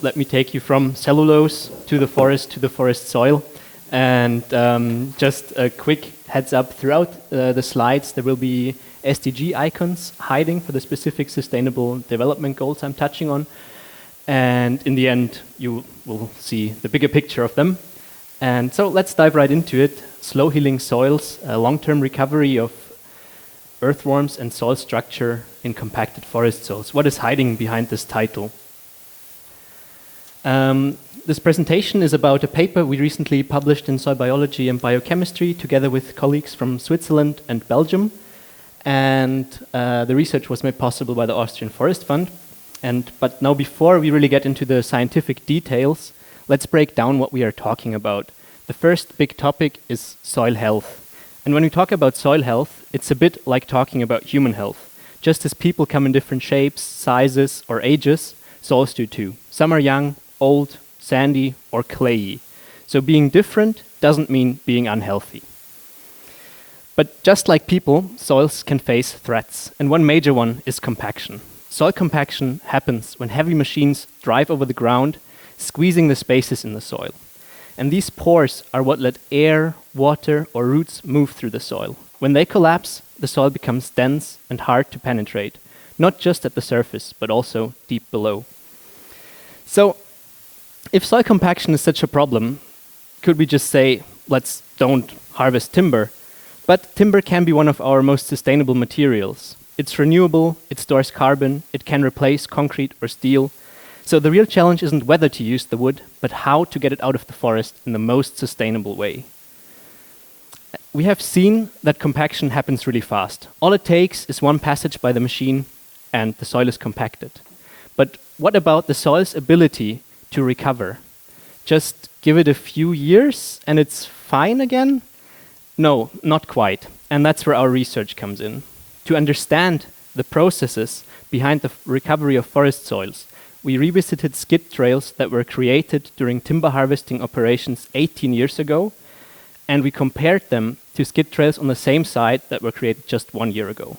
Let me take you from cellulose to the forest soil. And just a quick heads up, throughout the slides there will be SDG icons hiding for the specific sustainable development goals I'm touching on. And in the end, you will see the bigger picture of them. And so let's dive right into it. Slow healing soils, long-term recovery of earthworms and soil structure in compacted forest soils. What is hiding behind this title? This presentation is about a paper we recently published in Soil Biology and Biochemistry together with colleagues from Switzerland and Belgium. And the research was made possible by the Austrian Forest Fund. But now before we really get into the scientific details, let's break down what we are talking about. The first big topic is soil health. And when we talk about soil health, it's a bit like talking about human health. Just as people come in different shapes, sizes, or ages, soils do too. Some are young, old, sandy, or clayey. So being different doesn't mean being unhealthy. But just like people, soils can face threats, and one major one is compaction. Soil compaction happens when heavy machines drive over the ground, squeezing the spaces in the soil. And these pores are what let air, water, or roots move through the soil. When they collapse, the soil becomes dense and hard to penetrate, not just at the surface, but also deep below. So, if soil compaction is such a problem, could we just say, let's don't harvest timber? But timber can be one of our most sustainable materials. It's renewable, it stores carbon, it can replace concrete or steel. So the real challenge isn't whether to use the wood, but how to get it out of the forest in the most sustainable way. We have seen that compaction happens really fast. All it takes is one passage by the machine and the soil is compacted. But what about the soil's ability to recover? Just give it a few years and it's fine again? No, not quite. And that's where our research comes in. To understand the processes behind the recovery of forest soils, we revisited skid trails that were created during timber harvesting operations 18 years ago, and we compared them to skid trails on the same site that were created just 1 year ago.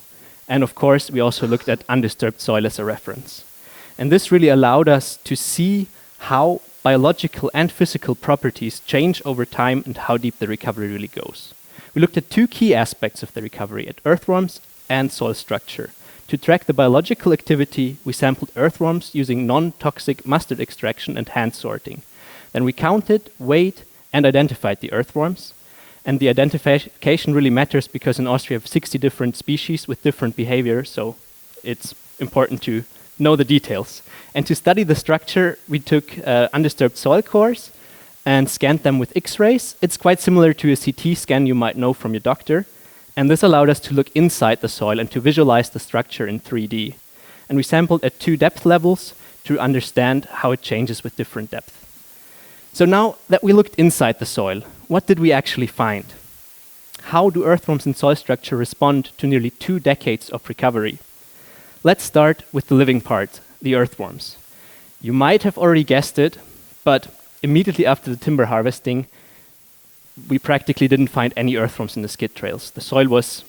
And of course, we also looked at undisturbed soil as a reference. And this really allowed us to see how biological and physical properties change over time and how deep the recovery really goes. We looked at two key aspects of the recovery, at earthworms and soil structure. To track the biological activity, we sampled earthworms using non-toxic mustard extraction and hand sorting. Then we counted, weighed, and identified the earthworms. And the identification really matters because in Austria we have 60 different species with different behavior, so it's important to know the details. And to study the structure, we took undisturbed soil cores and scanned them with X-rays. It's quite similar to a CT scan you might know from your doctor. And this allowed us to look inside the soil and to visualize the structure in 3D. And we sampled at 2 depth levels to understand how it changes with different depth. So now that we looked inside the soil, what did we actually find? How do earthworms and soil structure respond to nearly 2 decades of recovery? Let's start with the living part, the earthworms. You might have already guessed it, but immediately after the timber harvesting, we practically didn't find any earthworms in the skid trails. The soil was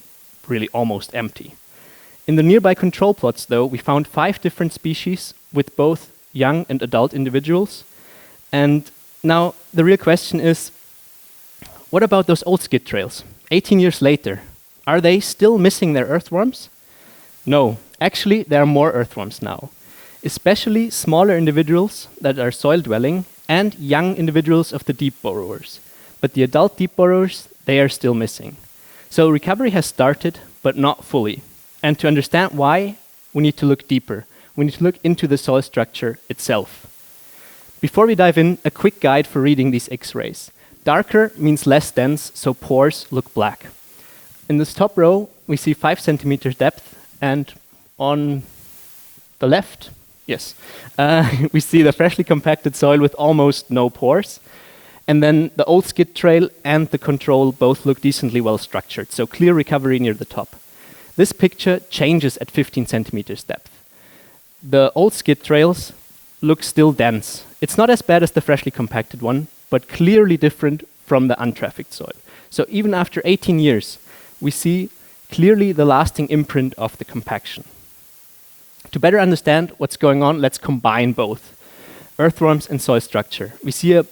really almost empty. In the nearby control plots, though, we found 5 different species with both young and adult individuals. And now the real question is, what about those old skid trails? 18 years later, are they still missing their earthworms? No, actually there are more earthworms now, especially smaller individuals that are soil-dwelling and young individuals of the deep burrowers. But the adult deep burrowers, they are still missing. So recovery has started, but not fully. And to understand why, we need to look deeper. We need to look into the soil structure itself. Before we dive in, a quick guide for reading these X-rays. Darker means less dense, so pores look black. In this top row, we see 5 centimeters depth, and on the left, yes, we see the freshly compacted soil with almost no pores. And then the old skid trail and the control both look decently well structured, so clear recovery near the top. This picture changes at 15 centimeters depth. The old skid trails look still dense. It's not as bad as the freshly compacted one, but clearly different from the untrafficked soil. So even after 18 years, we see clearly the lasting imprint of the compaction. To better understand what's going on, let's combine both. earthworms and soil structure. We see a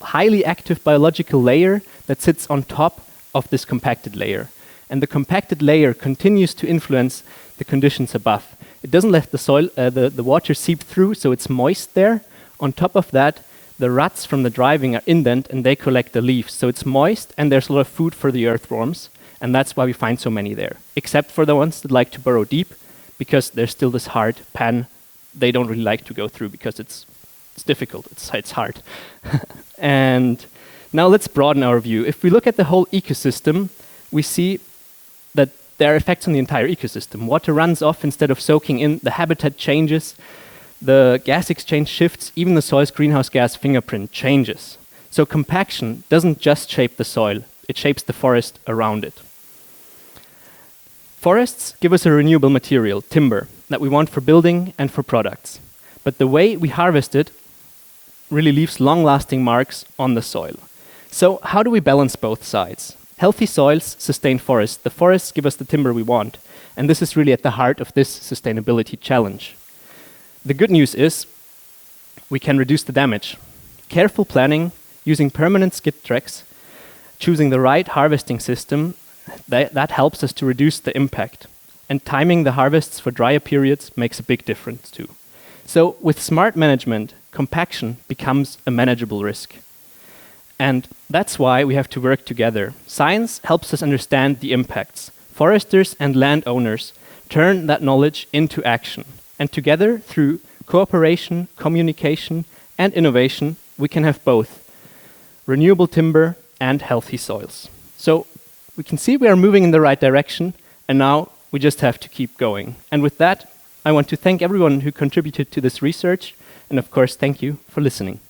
highly active biological layer that sits on top of this compacted layer. And the compacted layer continues to influence the conditions above. It doesn't let the water seep through, so it's moist there. On top of that, the ruts from the driving are indent and they collect the leaves. So it's moist and there's a lot of food for the earthworms. And that's why we find so many there, except for the ones that like to burrow deep, because there's still this hard pan they don't really like to go through because it's difficult, it's hard. And now let's broaden our view. If we look at the whole ecosystem, we see that there are effects on the entire ecosystem. Water runs off instead of soaking in, the habitat changes, the gas exchange shifts, even the soil's greenhouse gas fingerprint changes. So compaction doesn't just shape the soil, it shapes the forest around it. Forests give us a renewable material, timber, that we want for building and for products. But the way we harvest it really leaves long-lasting marks on the soil. So how do we balance both sides? Healthy soils sustain forests. The forests give us the timber we want. And this is really at the heart of this sustainability challenge. The good news is we can reduce the damage. Careful planning, using permanent skid tracks, choosing the right harvesting system, that helps us to reduce the impact. And timing the harvests for drier periods makes a big difference too. So with smart management, compaction becomes a manageable risk. And that's why we have to work together. Science helps us understand the impacts. Foresters and landowners turn that knowledge into action. And together, through cooperation, communication, and innovation, we can have both renewable timber and healthy soils. So we can see we are moving in the right direction, and now we just have to keep going. And with that, I want to thank everyone who contributed to this research, and of course, thank you for listening.